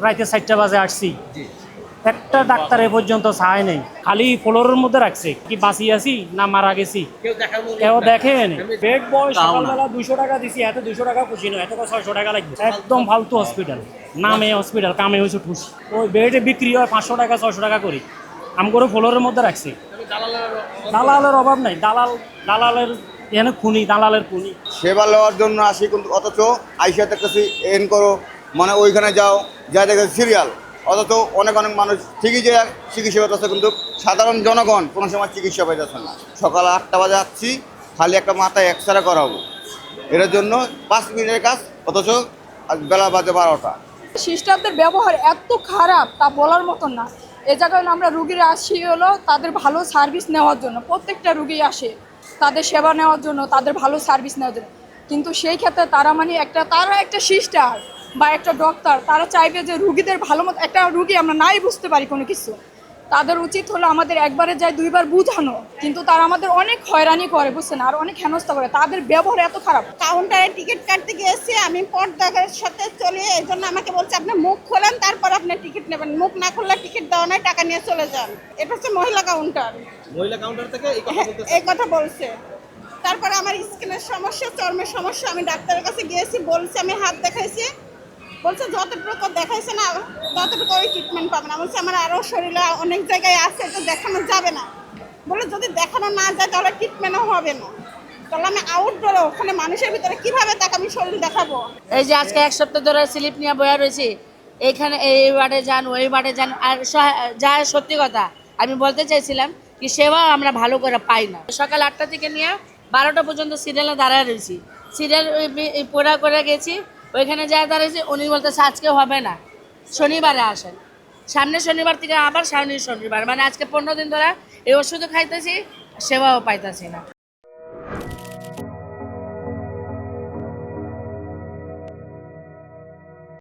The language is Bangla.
রাতে 4টা বাজে আসছি, একটা ডাক্তার এ পর্যন্ত চায় নেই, খালি ফ্লোরের মধ্যে রাখছে। কি বাঁচি আছি না মারা গেছি কেউ দেখেন। বেড বয় সকালবেলা 200 টাকা দিছি, এত 200 টাকা খুশি নয়, এত 600 টাকা লাগবে। একদম ফালতু হসপিটাল, নামে হসপিটাল, কামে হয়েছে ঠুস। ওই বেডে বিক্রি হয় 500 টাকা 600 টাকা করে, আমগরে ফ্লোরের মধ্যে রাখছে। দালালের অভাব নাই, দালালের এখানে খুনি, দালালের খুনি। সেবা লওয়ার জন্য আসি, কিন্তু অথচ আইসা দেখতেছি এন করো, মানে ওইখানে যাও, যা দেখে সিরিয়াল। অথচ অনেক অনেক মানুষ ঠিকই যে চিকিৎসা পাইতেছে, কিন্তু সাধারণ জনগণ কোনো সময় চিকিৎসা পাইতেছে না। সকাল 8টা বাজে যাচ্ছি, খালি একটা মাথায় এক্সরে করাবো, এটার জন্য 5 মিনিটের কাজ, অথচ বেলা বাজে 12টা। সিস্টারদের ব্যবহার এত খারাপ তা বলার মতন না। এ জায়গায় আমরা রুগীরা আসি হলো তাদের ভালো সার্ভিস নেওয়ার জন্য, প্রত্যেকটা রুগী আসে তাদের সেবা নেওয়ার জন্য, তাদের ভালো সার্ভিস নেওয়ার জন্য। কিন্তু সেই ক্ষেত্রে তারা মানে তারা একটা সিস্টার বা একটা ডক্টর, তারা চাইবে যে রুগীদের ভালো মতো, একটা রুগী আমরা নাই বুঝতে পারি কোনো কিছু, তাদের উচিত হলো আমাদের একবারে যায় 2বার বুঝানো, কিন্তু তারা আমাদের অনেক হয়রানি করে, বুঝছেন, আর অনেক হেনস্থা করে। তাদের ব্যবহার এত খারাপ। কাউন্টারে টিকিট কাটতে গিয়েছি আমি, পর্দার সাথে চলে, এই জন্য আমাকে বলছে আপনি মুখ খোলেন তারপর আপনি টিকিট নেবেন, মুখ না খুললে টিকিট দেওয়া নয়, টাকা নিয়ে চলে যান। এটা হচ্ছে মহিলা কাউন্টার। মহিলা কাউন্টার থেকে এই কথা বলছে। তারপরে আমার স্কিনের সমস্যা, চর্মের সমস্যা, আমি ডাক্তারের কাছে গিয়েছি, বলছে আমি হাত দেখাইছি, বলছে যতটুকু দেখাইছে না ততটুকু ওই ট্রিটমেন্ট পাবে না। বলছে আমার আরও শরীরে অনেক জায়গায় আছে, তো দেখানো যাবে না। বলে যদি দেখানো না যায় তাহলে ট্রিটমেন্টও হবে না। তাহলে আমি আউটডোরে ওখানে মানুষের ভিতরে কিভাবে তাকে আমি শরীর দেখাবো? এই যে আজকে 1 সপ্তাহ ধরে স্লিপ নিয়ে বয়া রয়েছি, এইখানে এই ওয়ার্ডে যান ওই ওয়ার্ডে যান, আর যা সত্যি কথা আমি বলতে চাইছিলাম কি সেবা আমরা ভালো করে পাই না। সকাল 8টা থেকে নিয়ে 12টা পর্যন্ত সিরিয়ালে দাঁড়ায় রয়েছি, সিরিয়াল পোড়া করে গেছি, ওইখানে যা দাঁড়িয়েছি উনি বলতেছে আজকে হবে না, শনিবারে আসেন। সামনে শনিবার থেকে আবার সামনের শনিবার, মানে আজকে 15 দিন ধরে এই ওষুধও খাইতেছি, সেবাও পাইতেছি না।